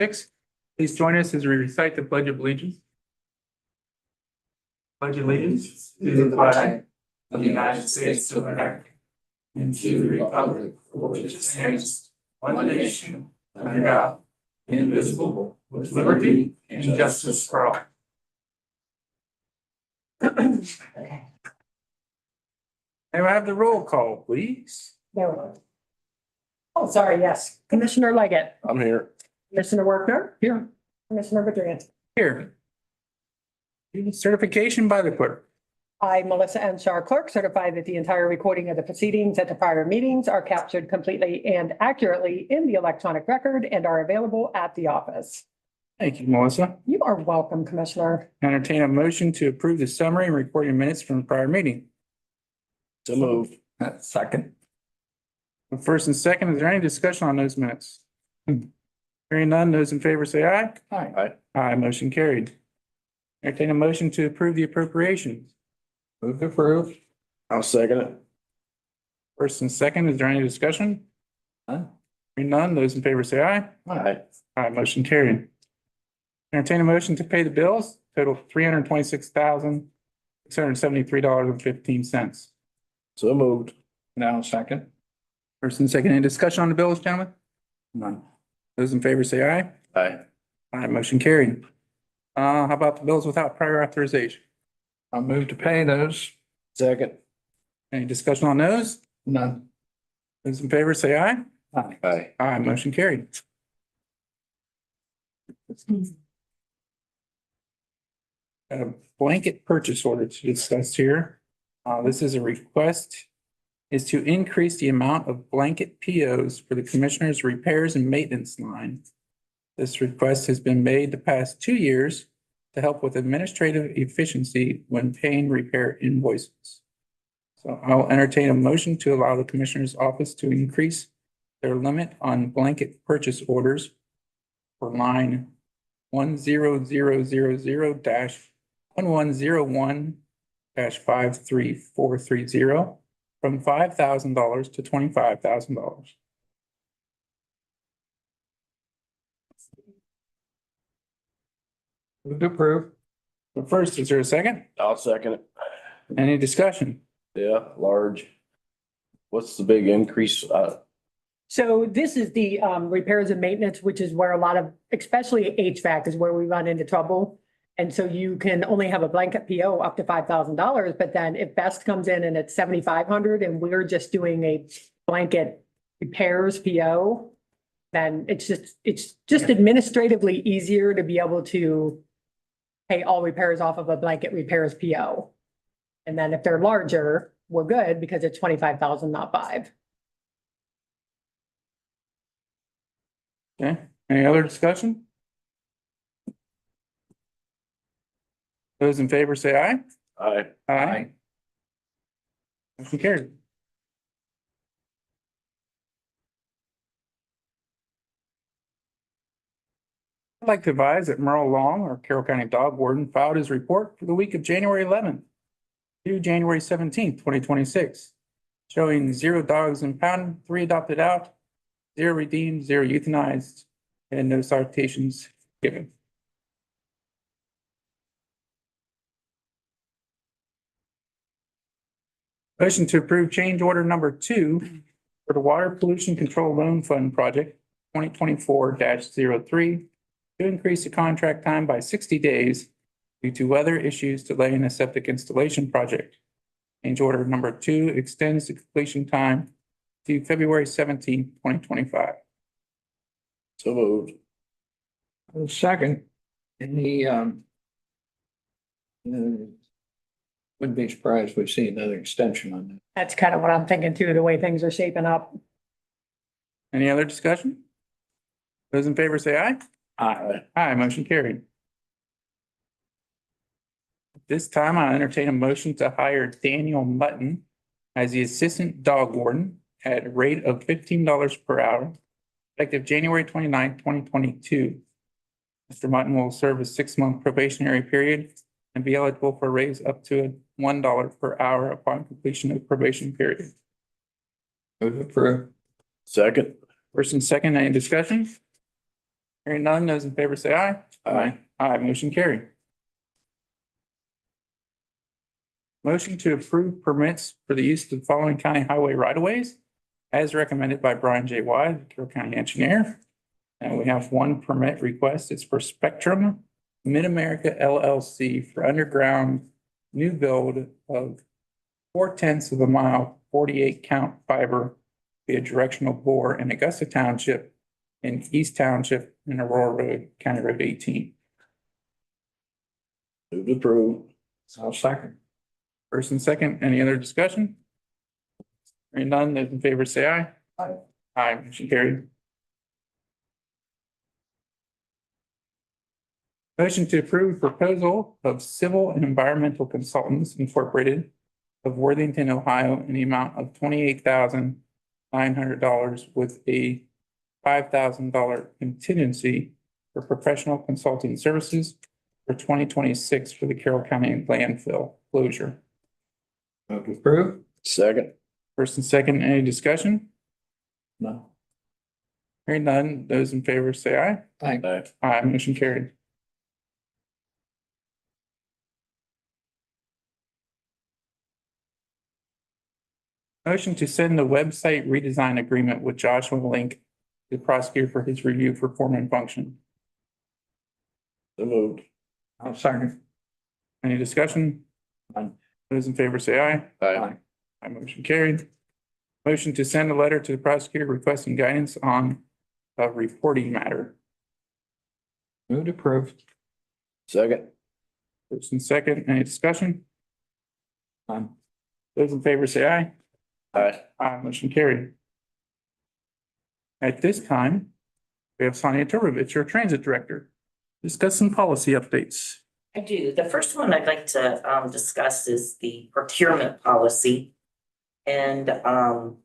Please join us as we recite the Pledge of Allegiance. Pledge allegiance to the flag of the United States of America and to the republic for which it stands, one nation, under God, indivisible, with liberty and justice for all. May I have the roll call, please? There we go. Oh, sorry, yes. Commissioner Leggett, I'm here. Commissioner Workner. Here. Commissioner Bedrient. Here. Certification by the clerk. I, Melissa N. Shar, clerk, certify that the entire recording of the proceedings at the prior meetings are captured completely and accurately in the electronic record and are available at the office. Thank you, Melissa. You are welcome, Commissioner. Entertain a motion to approve the summary and recording minutes from the prior meeting. So moved. Second. First and second, is there any discussion on those minutes? Hearing none, those in favor say aye. Aye. Aye, motion carried. Entertain a motion to approve the appropriations. Move to approve. I'll second it. First and second, is there any discussion? Aye. Hearing none, those in favor say aye. Aye. Aye, motion carried. Entertain a motion to pay the bills, total $326,673.15. So moved. Now second. First and second, any discussion on the bills, gentlemen? None. Those in favor say aye. Aye. Aye, motion carried. How about the bills without prior authorization? I'll move to pay those. Second. Any discussion on those? None. Those in favor say aye. Aye. Aye. Aye, motion carried. A blanket purchase order to discuss here. This is a request is to increase the amount of blanket POs for the commissioner's repairs and maintenance line. This request has been made the past 2 years to help with administrative efficiency when paying repair invoices. So I'll entertain a motion to allow the commissioner's office to increase their limit on blanket purchase orders for line 10000-1101-53430 from $5,000 to $25,000. Move to approve. But first, is there a second? I'll second it. Any discussion? Yeah, large. What's the big increase? So this is the repairs and maintenance, which is where a lot of, especially HVAC is where we run into trouble. And so you can only have a blanket PO up to $5,000, but then if Best comes in and it's $7,500 and we're just doing a blanket repairs PO, then it's just administratively easier to be able to pay all repairs off of a blanket repairs PO. And then if they're larger, we're good because it's 25,000, not 5. Okay, any other discussion? Those in favor say aye. Aye. Aye. Motion carried. I'd like to advise that Merle Long, our Carroll County Dog Warden, filed his report for the week of January 11th to January 17th, 2026, showing 0 dogs impounded, 3 adopted out, 0 redeemed, 0 euthanized, and no citations given. Motion to approve change order number 2 for the Water Pollution Control Loan Fund Project 2024-03 to increase the contract time by 60 days due to weather issues delaying a septic installation project. Change order number 2 extends the completion time to February 17th, 2025. So moved. Second, any, wouldn't be surprised if we see another extension on that. That's kind of what I'm thinking too, the way things are shaping up. Any other discussion? Those in favor say aye. Aye. Aye, motion carried. At this time, I entertain a motion to hire Daniel Mutton as the Assistant Dog Warden at a rate of $15 per hour, effective January 29th, 2022. Mr. Mutton will serve a 6-month probationary period and be eligible for a raise up to $1 per hour upon completion of the probation period. Move to approve. Second. First and second, any discussion? Hearing none, those in favor say aye. Aye. Aye, motion carried. Motion to approve permits for the use of the following county highway right-of-ways as recommended by Brian J. Wide, Carroll County Engineer. And we have one permit request. It's for Spectrum Mid-America LLC for underground new build of 4/10 of a mile, 48 count fiber via directional bore in Augusta Township in East Township in Aurora Road, County Road 18. Move to approve. I'll second. First and second, any other discussion? Hearing none, those in favor say aye. Aye. Aye, motion carried. Motion to approve proposal of Civil and Environmental Consultants Incorporated of Worthington, Ohio, in the amount of $28,900 with a $5,000 contingency for professional consulting services for 2026 for the Carroll County landfill closure. Move to approve? Second. First and second, any discussion? No. Hearing none, those in favor say aye. Aye. Aye. Aye, motion carried. Motion to send the website redesign agreement with Joshua Link to the prosecutor for his review for form and function. So moved. I'll second. Any discussion? None. Those in favor say aye. Aye. Aye, motion carried. Motion to send a letter to the prosecutor requesting guidance on a reporting matter. Move to approve. Second. First and second, any discussion? None. Those in favor say aye. Aye. Aye, motion carried. At this time, we have Sonia Turbovich, your transit director. Discuss some policy updates. I do. The first one I'd like to discuss is the procurement policy. And that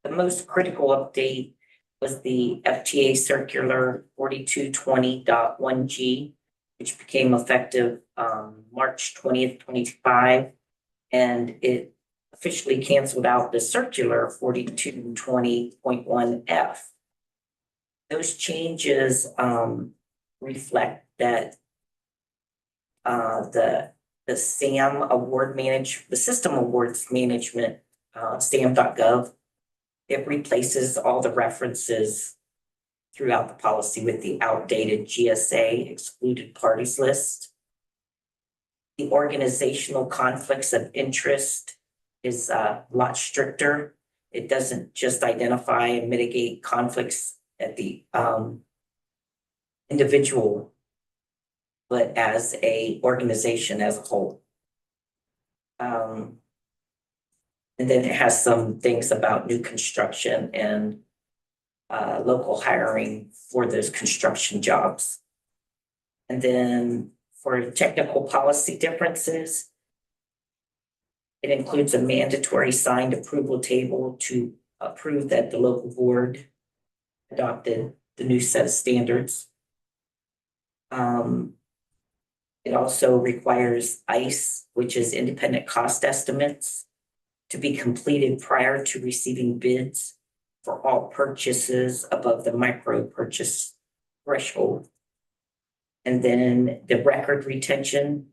the most critical update was the FTA circular 4220.1G, which became effective March 20th, 2025. And it officially canceled out the circular 4220.1F. Those changes reflect that the SAM the system awards management, SAM.gov, it replaces all the references throughout the policy with the outdated GSA excluded parties list. The organizational conflicts of interest is a lot stricter. It doesn't just identify and mitigate conflicts at the individual, but as a organization as a whole. And then it has some things about new construction and local hiring for those construction jobs. And then for technical policy differences, it includes a mandatory signed approval table to approve that the local board adopted the new set of standards. It also requires ICE, which is independent cost estimates, to be completed prior to receiving bids for all purchases above the micro purchase threshold. And then the record retention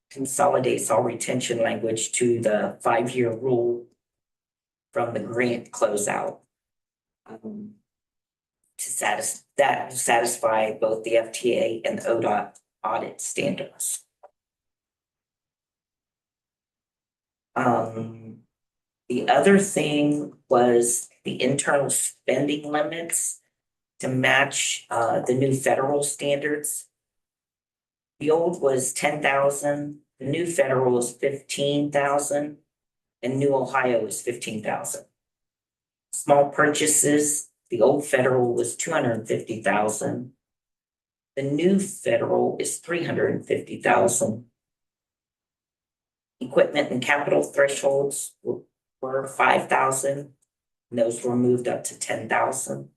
consolidates all retention language to the 5-year rule from the grant closeout. To satisfy both the FTA and the ODOT audit standards. The other thing was the internal spending limits to match the new federal standards. The old was 10,000, the new federal is 15,000, and new Ohio is 15,000. Small purchases, the old federal was 250,000. The new federal is 350,000. Equipment and capital thresholds were 5,000. And those were moved up to 10,000.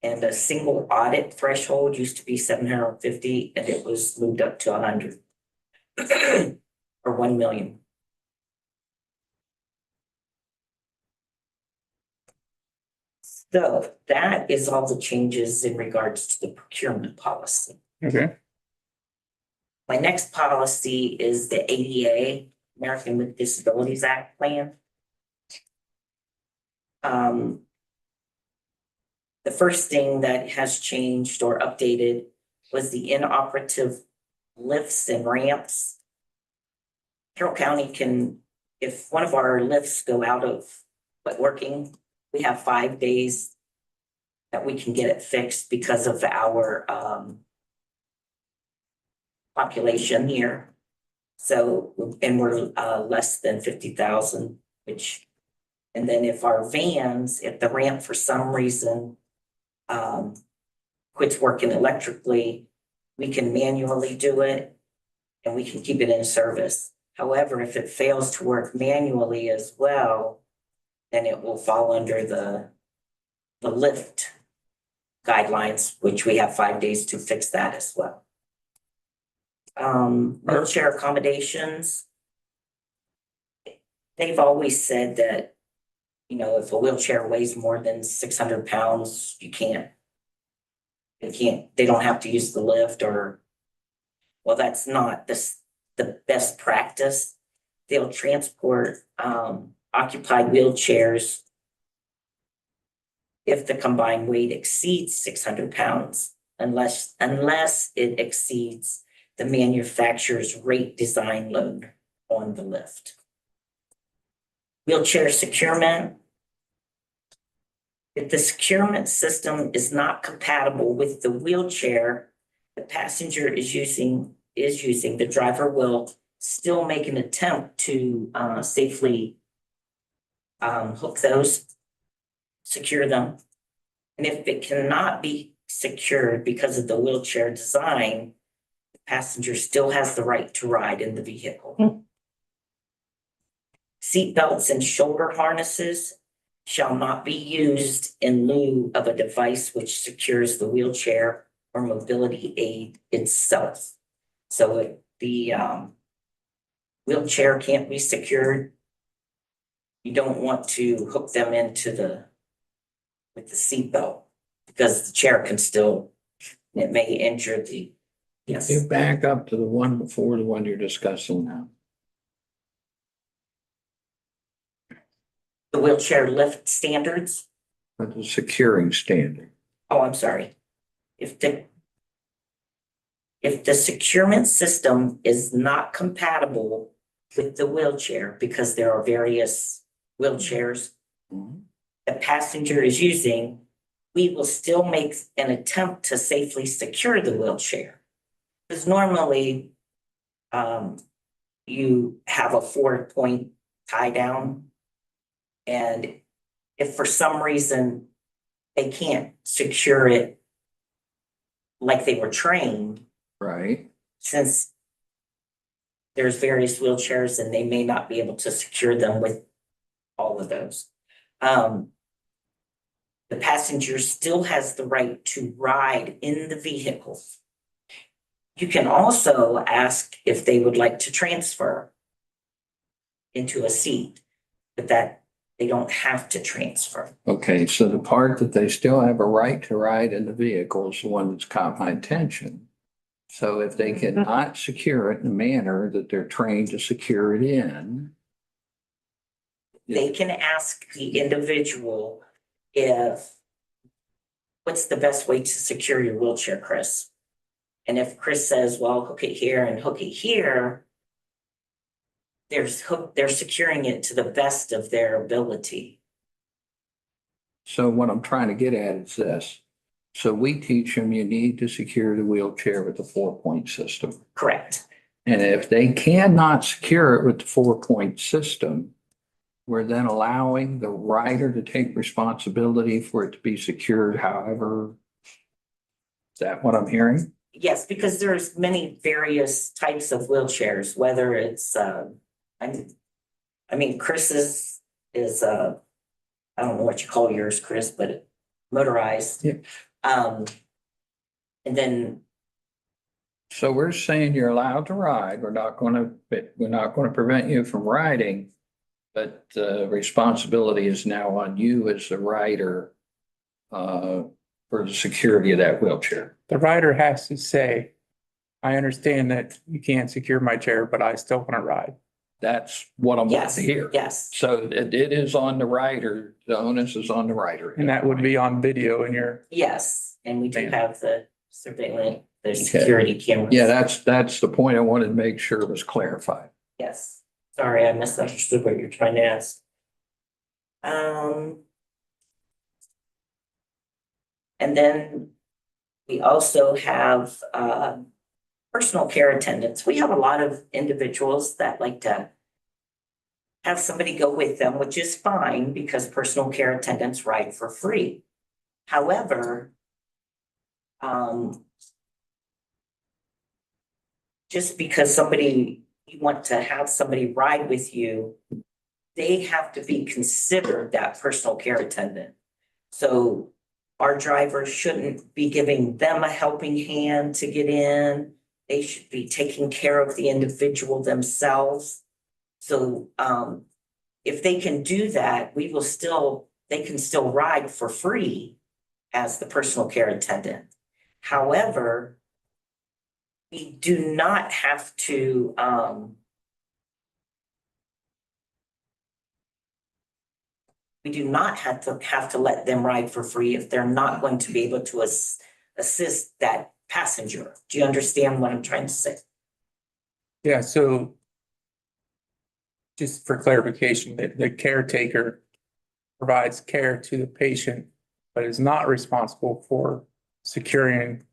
And a single audit threshold used to be 750, and it was moved up to 100 or 1 million. So that is all the changes in regards to the procurement policy. Okay, My next policy is the ADA, American with Disabilities Act plan. The first thing that has changed or updated was the inoperative lifts and ramps. Carroll County can, if one of our lifts go out of working, we have 5 days that we can get it fixed because of our population here. So, and we're less than 50,000, which, and then if our vans, if the ramp for some reason quits working electrically, we can manually do it and we can keep it in service. However, if it fails to work manually as well, then it will fall under the lift guidelines, which we have 5 days to fix that as well. Wheelchair accommodations. They've always said that, you know, if a wheelchair weighs more than 600 pounds, they don't have to use the lift or, well, that's not the best practice. They'll transport occupied wheelchairs if the combined weight exceeds 600 pounds, unless it exceeds the manufacturer's rate design load on the lift. Wheelchair securement. If the securement system is not compatible with the wheelchair the passenger is using, the driver will still make an attempt to safely hook those, secure them. And if it cannot be secured because of the wheelchair design, the passenger still has the right to ride in the vehicle. Seat belts and shoulder harnesses shall not be used in lieu of a device which secures the wheelchair or mobility aid itself. So if the wheelchair can't be secured, you don't want to hook them into with the seat belt because the chair can still, it may injure the, yes. You back up to the one before the one you're discussing now. The wheelchair lift standards. But the securing standard. Oh, I'm sorry. If the securement system is not compatible with the wheelchair, because there are various wheelchairs the passenger is using, we will still make an attempt to safely secure the wheelchair. Because normally, you have a 4-point tie down. And if for some reason they can't secure it like they were trained, Right. since there's various wheelchairs and they may not be able to secure them with all of those. The passenger still has the right to ride in the vehicle. You can also ask if they would like to transfer into a seat, but that they don't have to transfer. Okay, so the part that they still have a right to ride in the vehicle is the one that's caught my attention. So if they cannot secure it in a manner that they're trained to secure it in. They can ask the individual what's the best way to secure your wheelchair, Chris? And if Chris says, well, hook it here and hook it here, they're securing it to the best of their ability. So what I'm trying to get at is this. So we teach them you need to secure the wheelchair with the 4-point system. Correct. And if they cannot secure it with the 4-point system, we're then allowing the rider to take responsibility for it to be secured however. Is that what I'm hearing? Yes, because there's many various types of wheelchairs, whether it's, I mean, Chris's is, I don't know what you call yours, Chris, but motorized. Yeah. And then, So we're saying you're allowed to ride. We're not going to prevent you from riding. But the responsibility is now on you as the rider for the security of that wheelchair. The rider has to say, I understand that you can't secure my chair, but I still want to ride. That's what I'm wanting Yes, to hear. yes, So it is on the rider, the onus is on the rider. And that would be on video in your, yes, and we do Man. have the surveillance, the Okay. security cameras. Yeah, that's the point I wanted to make sure was clarified. Yes, sorry, I misunderstood what you're trying to ask. And then we also have personal care attendants. We have a lot of individuals that like to have somebody go with them, which is fine because personal care attendants ride for free. However, just because you want to have somebody ride with you, they have to be considered that personal care attendant. So our drivers shouldn't be giving them a helping hand to get in. They should be taking care of the individual themselves. So if they can do that, they can still ride for free as the personal care attendant. However, we do not have to let them ride for free if they're not going to be able to assist that passenger. Do you understand what I'm trying to say? yeah, so just for clarification, the caretaker provides care to the patient, but is not responsible for securing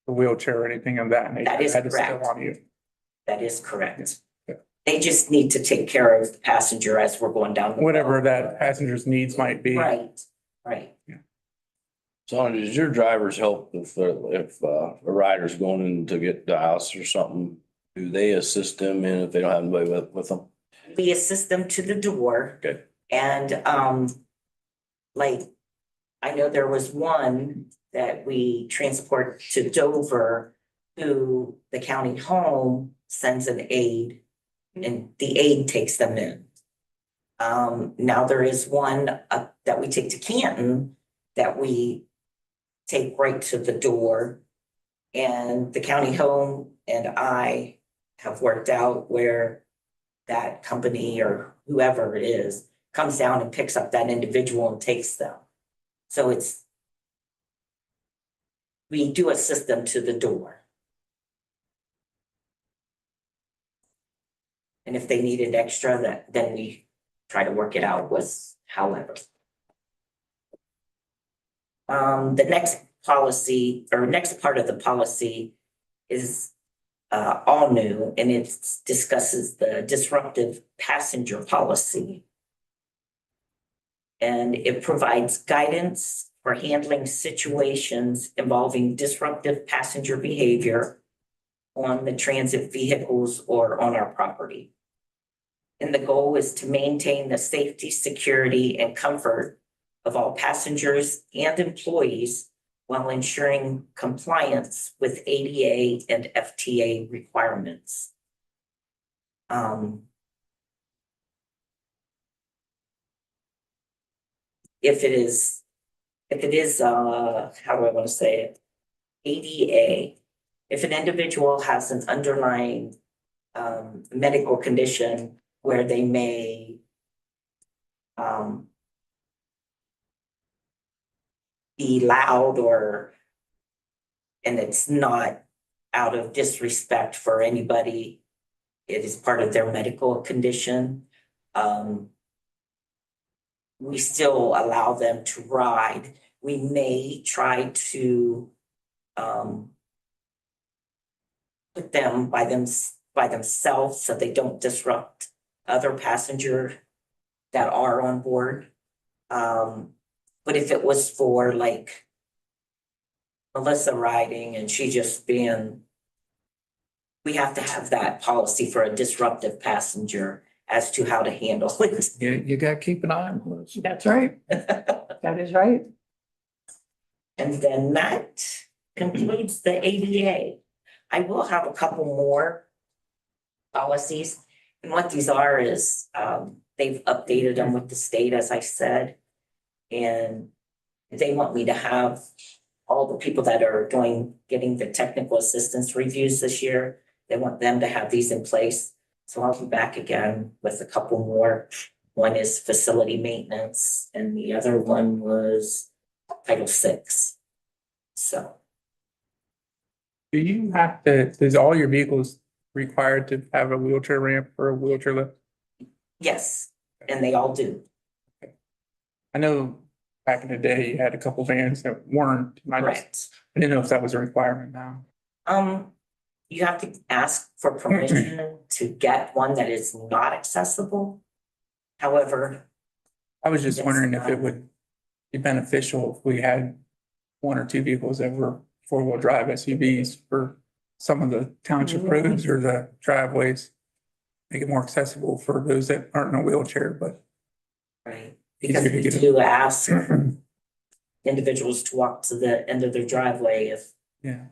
the wheelchair or anything of that nature. That is still correct. on you. That is correct. Yeah. They just need to take care of the passenger as we're going down. Whatever that passenger's needs might be. Right, right. So does your drivers help if a rider's going in to get the house or something? Do they assist them in if they don't have anybody with them? We assist them to the door. Good. And like, I know there was one that we transport to Dover, who the county home sends an aide and the aide takes them in. Now there is one that we take to Canton that we take right to the door. And the county home and I have worked out where that company or whoever it is comes down and picks up that individual and takes them. So we do assist them to the door. And if they needed extra, then we try to work it out with however. The next policy or next part of the policy is all new, and it discusses the disruptive passenger policy. And it provides guidance for handling situations involving disruptive passenger behavior on the transit vehicles or on our property. And the goal is to maintain the safety, security, and comfort of all passengers and employees while ensuring compliance with ADA and FTA requirements. If it is, how do I want to say it? ADA, if an individual has an underlying medical condition where they may be loud and it's not out of disrespect for anybody, it is part of their medical condition. We still allow them to ride. We may try to put them by themselves so they don't disrupt other passengers that are on board. But if it was for like Melissa riding and she just being, we have to have that policy for a disruptive passenger as to how to handle it. You got to keep an eye on those. That's right. That is right. And then that concludes the ADA. I will have a couple more policies. And what these are is they've updated them with the state, as I said. And They want me to have all the people that are getting the technical assistance reviews this year. They want them to have these in place. So I'll be back again with a couple more. One is facility maintenance and the other one was Title VI. So, Do you have to, is all your vehicles required to have a wheelchair ramp or a wheelchair lift? yes, and they all do. I know back in the day, you had a couple vans that weren't. And I Correct. didn't know if that was a requirement now. You have to ask for permission to get one that is not accessible. However, I was just Yes, wondering if it would be beneficial if we had one or two vehicles that were four-wheel drive SUVs for some of the township roads or the driveways. Make it more accessible for those that aren't in a wheelchair, but right, because Easier to we get it. do ask individuals to walk to the end of their driveway if yeah.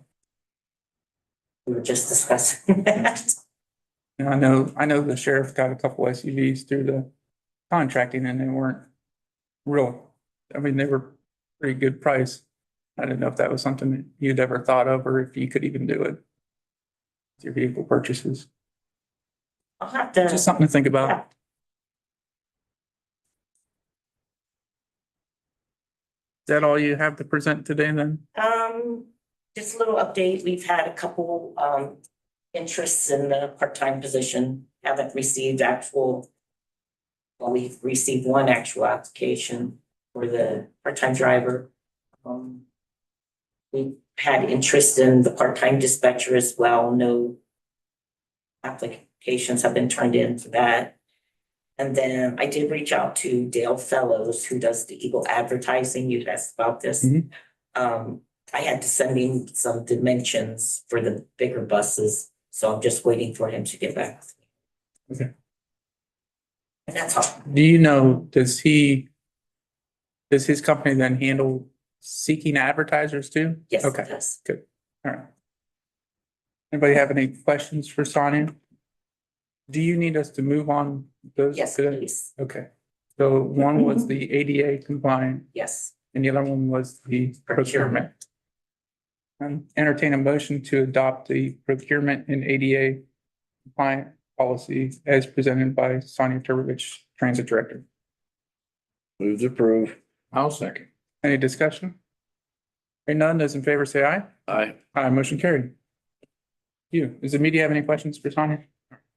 we were just discussing that. And I know the sheriff got a couple SUVs through the contracting and they weren't real, I mean, they were pretty good price. I didn't know if that was something that you'd ever thought of or if you could even do it. With your vehicle purchases, I'll have to. just something to think Yeah. about. Is that all you have to present today then? Just a little update. We've had a couple interests in the part-time position. Haven't received we've received one actual application for the part-time driver. We had interest in the part-time dispatcher as well. No applications have been turned in for that. And then I did reach out to Dale Fellows, who does the Eagle advertising. You asked about this. Mhm. I had to send him some dimensions for the bigger buses, so I'm just waiting for him to get back with me. Okay. And that's all. Do you know, does his company then handle seeking advertisers too? Yes, Okay, it does. all right. Anybody have any questions for Sonia? Do you need us to move on those? Yes, today? please. Okay, so one was the ADA compliant Yes. and the other one was the procurement. Entertain a motion to adopt the procurement and ADA compliant policy as presented by Sonia Turbevich, Transit Director. Move to approve. I'll second. Any discussion? Hearing none, those in favor say aye. Aye. Aye, motion carried. You, does the media have any questions for Sonia?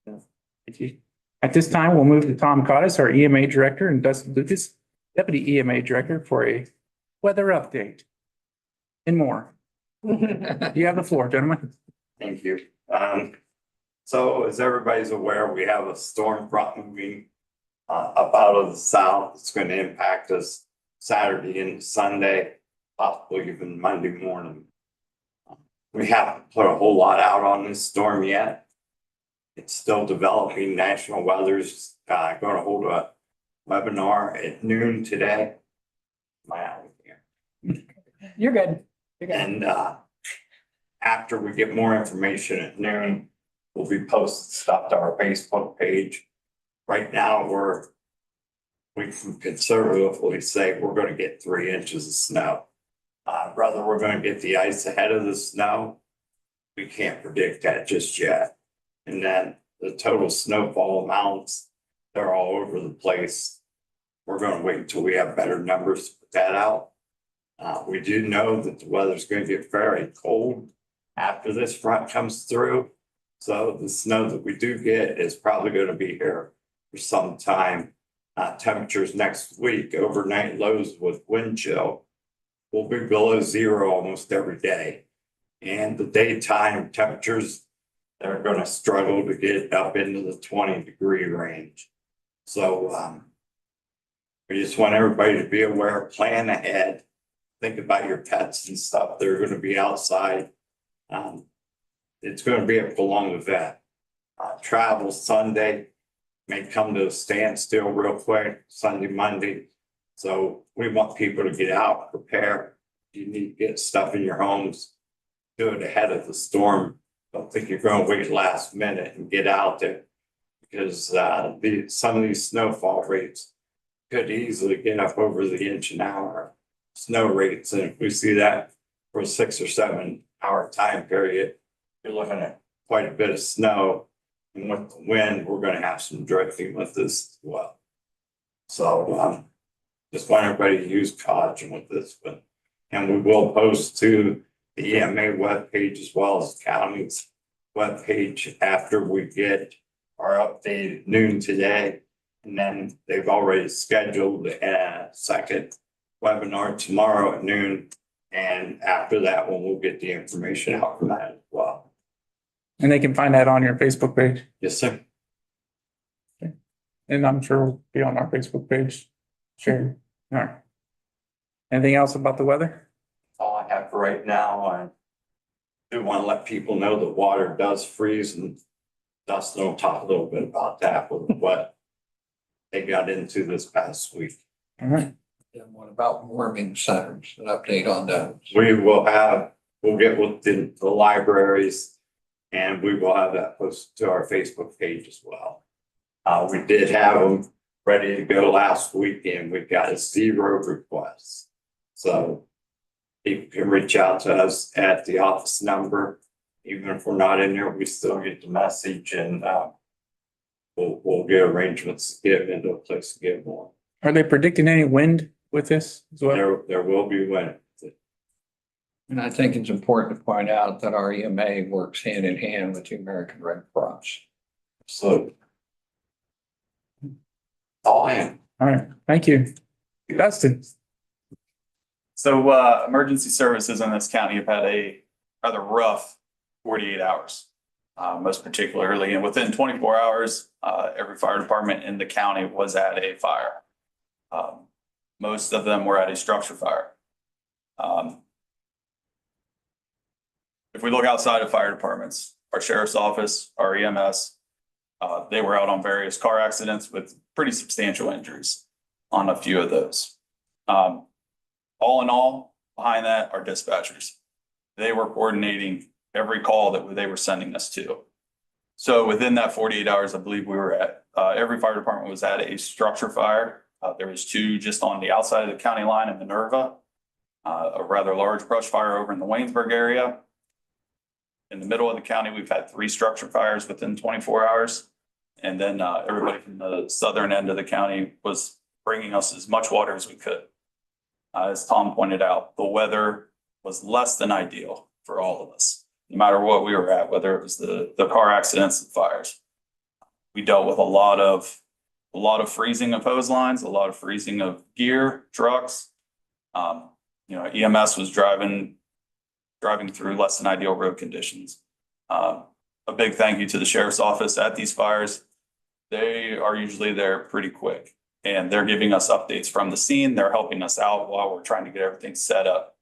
Thank you. At this time, we'll move to Tom Cottis, our EMA Director, and Dustin Lucas, Deputy EMA Director, for a weather update and more. You have the floor, gentlemen. Thank you. So as everybody's aware, we have a storm front moving up out of the south. It's going to impact us Saturday and Sunday, possibly even Monday morning. We haven't put a whole lot out on this storm yet. It's still developing. National Weather's going to hold a webinar at noon today. Am I out here? You're good. You're good. And after we get more information at noon, we'll be posting stuff to our Facebook page. Right now, we can conservatively say we're gonna get 3 inches of snow. Whether we're gonna get the ice ahead of the snow, we can't predict that just yet. And then the total snowfall amounts, they're all over the place. We're gonna wait until we have better numbers to put that out. We do know that the weather's going to get very cold after this front comes through. So the snow that we do get is probably going to be here for some time. Temperatures next week, overnight lows with wind chill will be below zero almost every day. And the daytime temperatures, they're going to struggle to get up into the 20-degree range. So we just want everybody to be aware, plan ahead. Think about your pets and stuff. They're going to be outside. It's going to be a prolonged event. Travel Sunday may come to a standstill real quick, Sunday, Monday. So we want people to get out, prepare. You need to get stuff in your homes, do it ahead of the storm. Don't think you're going to wait last minute and get out there because some of these snowfall rates could easily get up over the inch an hour. snow rates, and if we see that for a 6 or 7 hour time period, you're looking at quite a bit of snow. And with the wind, we're gonna have some drifting with this as well. So, just want everybody to use caution with this, and we will post to the EMA webpage as well as the county's webpage after we get our update at noon today. And then they've already scheduled a second webinar tomorrow at noon. And after that one, we'll get the information out from that as well. And they can find that on your Facebook page. Yes, sir. And I'm sure we'll be on our Facebook page. Sure. All right. Anything else about the weather? All I have for right now. I do want to let people know the water does freeze, and Dustin will talk a little bit about that with what they got into this past week. All right. And what about warming centers? An update on those? We'll get with the libraries, and we will have that posted to our Facebook page as well. We did have them ready to go last weekend. We got 0 requests. So people can reach out to us at the office number. Even if we're not in there, we still get the message, and we'll get arrangements to get them into a place to get more. Are they predicting any wind with this as well? There will be wind. And I think it's important to point out that our EMA works hand in hand with the American Red Cross. So. All in. All right. Thank you. Dustin. So emergency services in this county have had a rather rough 48 hours, most particularly. And within 24 hours, every fire department in the county was at a fire. Most of them were at a structure fire. If we look outside of fire departments, our sheriff's office, our EMS, they were out on various car accidents with pretty substantial injuries on a few of those. All in all, behind that are dispatchers. They were coordinating every call that they were sending us to. So within that 48 hours, I believe we were at, every fire department was at a structure fire. There was 2 just on the outside of the county line in Minerva, a rather large brush fire over in the Waynesburg area. In the middle of the county, we've had 3 structure fires within 24 hours. And then everybody from the southern end of the county was bringing us as much water as we could. As Tom pointed out, the weather was less than ideal for all of us, no matter what we were at, whether it was the car accidents and fires. We dealt with a lot of freezing of hose lines, a lot of freezing of gear, trucks. EMS was driving through less than ideal road conditions. A big thank you to the sheriff's office at these fires. They are usually there pretty quick, and they're giving us updates from the scene. They're helping us out while we're trying to get everything set up.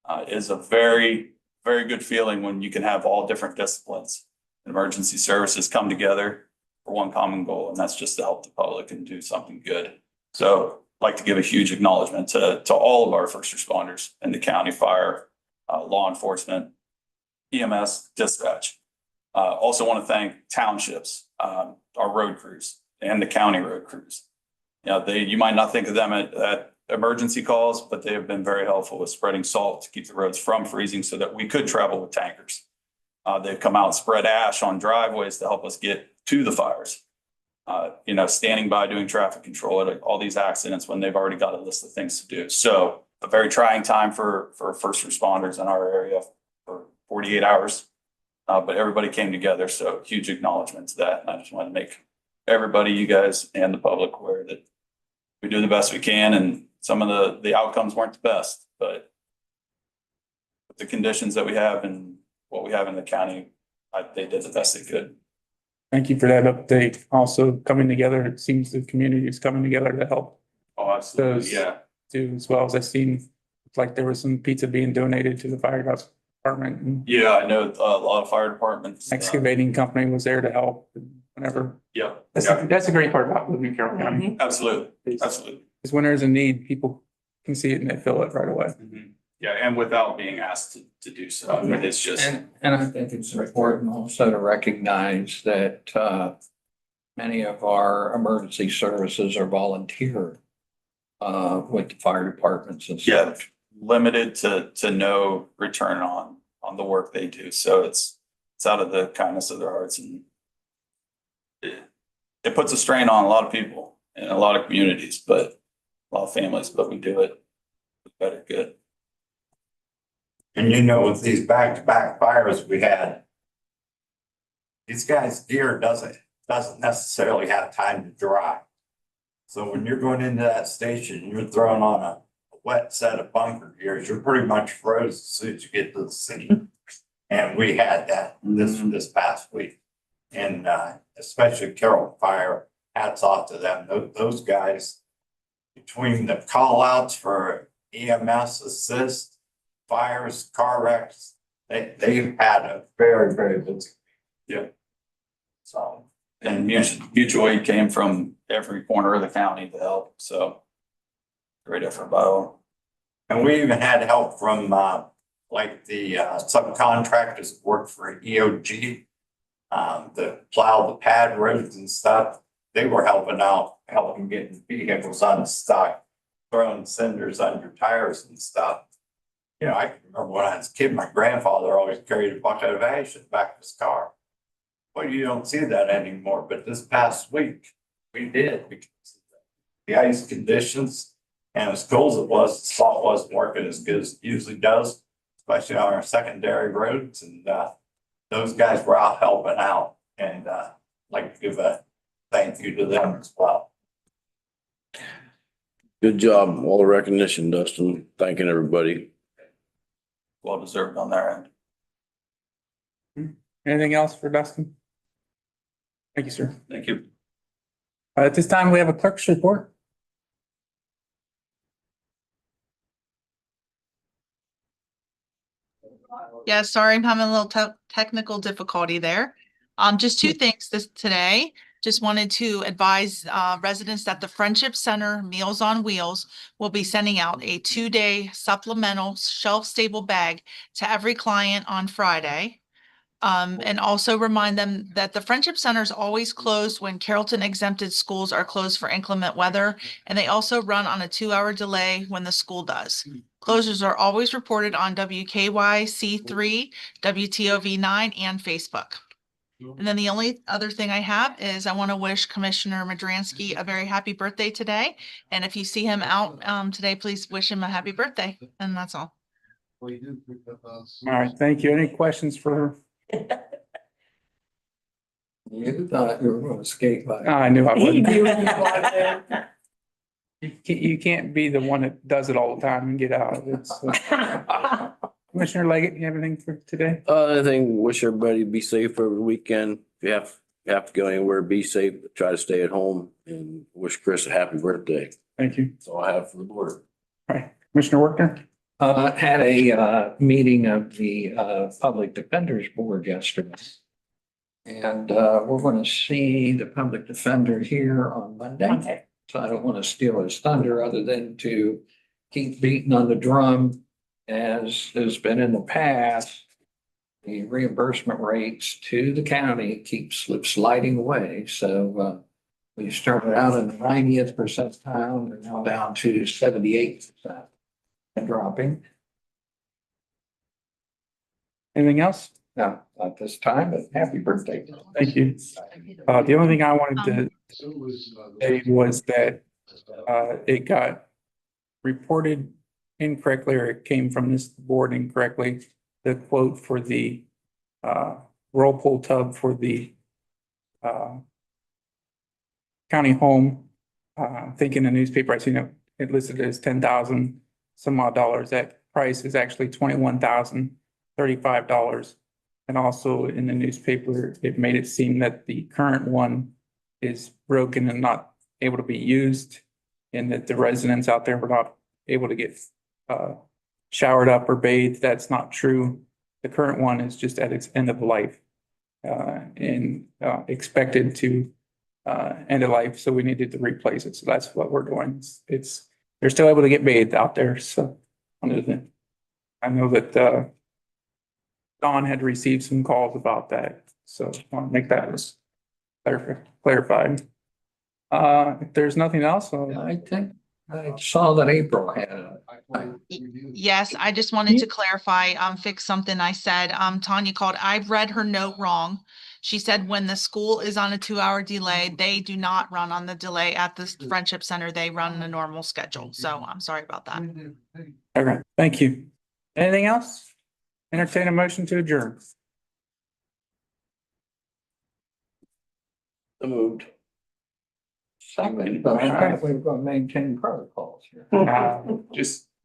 It is a very, very good feeling when you can have all different disciplines and emergency services come together for one common goal, and that's just to help the public and do something good. So I'd like to give a huge acknowledgement to all of our first responders in the county: fire, law enforcement, EMS, dispatch. Also want to thank townships, our road crews, and the county road crews. You might not think of them at emergency calls, but they have been very helpful with spreading salt to keep the roads from freezing so that we could travel with tankers. They've come out and spread ash on driveways to help us get to the fires. Standing by doing traffic control at all these accidents when they've already got a list of things to do. So a very trying time for first responders in our area for 48 hours. But everybody came together, so huge acknowledgement to that. And I just want to make everybody, you guys and the public, aware that we do the best we can, and some of the outcomes weren't the best, but with the conditions that we have and what we have in the county, they did the best they could. Thank you for that update. Also coming together, it seems the community is coming together to help Oh, absolutely. those Yeah. too, as well as I've seen, like there was some pizza being donated to the fire department, and Yeah, I know a lot of fire departments. excavating company was there to help whenever. Yeah, That's a great part about living in Carroll County. absolutely. Absolutely. Because when there's a need, people can see it and they feel it right away. Mhm. Yeah, and without being asked to do so. I mean, it's just, And I think it's important also to recognize that, many of our emergency services are volunteer with the fire departments and Yeah, stuff. limited to no return on the work they do. So it's out of the kindness of their hearts, and it puts a strain on a lot of people in a lot of communities, but a lot of families, but we do it better good. And you know, with these back-to-back fires we had, these guys' gear doesn't necessarily have time to dry. So when you're going into that station, you're throwing on a wet set of bunker gears, you're pretty much froze as soon as you get to the scene. And we had that this past week. And especially Carroll Fire, hats off to them. Those guys, between the call outs for EMS assist, fires, car wrecks, they've had a very, very busy. Yeah. So. And mutual aid came from every corner of the county to help. So great effort by all. And we even had help from like the subcontractors that work for EOG, the plow the pad roads and stuff. They were helping out, helping getting vehicles unstuck, throwing cinders under tires and stuff. You know, I can remember when I was a kid, my grandfather always carried a bucket of ash in the back of his car. Well, you don't see that anymore, but this past week we did because of the ice conditions. And as cold as it was, the salt wasn't working as good as it usually does, especially on our secondary roads. And those guys were out helping out, and like to give a thank you to them as well. Good job, all the recognition, Dustin, thanking everybody. Well deserved on their end. Anything else for Dustin? Thank you, sir. Thank you. At this time, we have a clerk's report. Yeah, sorry, I'm having a little technical difficulty there. Just two things today. Just wanted to advise residents that the Friendship Center Meals on Wheels will be sending out a 2-day supplemental shelf-stable bag to every client on Friday. And also remind them that the Friendship Center is always closed when Carrollton exempted schools are closed for inclement weather. And they also run on a 2-hour delay when the school does. Closures are always reported on WKYC3, WTOV9, and Facebook. And then the only other thing I have is I want to wish Commissioner Madransky a very happy birthday today. And if you see him out today, please wish him a happy birthday. And that's all. All right, thank you. Any questions for her? You thought you were going to skate by. I knew I He wouldn't. knew he wanted You can't be the one that does it all the time and get out of it. So. it. Commissioner Leggett, you have anything for today? I think wish everybody be safe over the weekend. If you have to go anywhere, be safe, try to stay at home, and wish Chris a happy birthday. Thank you. That's all I have for the board. All right, Commissioner Workner? Had a meeting of the Public Defenders Board yesterday. And we're going to see the public defender here on Monday. So I don't want to steal his thunder other than to keep beating on the drum as has been in the past. The reimbursement rates to the county keep sliding away. So we started out in the 90th percentile, and now down to 78% and dropping. Anything else? No, not this time, but happy birthday. Thank you. The only thing I wanted to say was that it got reported incorrectly, or it came from this board incorrectly. The quote for the whirlpool tub for the county home, I think in the newspaper, I seen it listed as 10,000 some odd dollars. That price is actually $21,035. And also in the newspaper, it made it seem that the current one is broken and not able to be used, and that the residents out there were not able to get showered up or bathed. That's not true. The current one is just at its end of life and expected to end of life. So we needed to replace it. So that's what we're doing. They're still able to get bathed out there. So I know that Dawn had received some calls about that. So I want to make that clarified. If there's nothing else, I think I saw that April had a. Yes, I just wanted to clarify, fix something I said. Tanya called, I've read her note wrong. She said when the school is on a 2-hour delay, they do not run on the delay at the Friendship Center. They run the normal schedule. So I'm sorry about that. Okay, thank you. Anything else? Entertain a motion to adjourn. So moved. Second, but I think we're gonna maintain protocols here. Just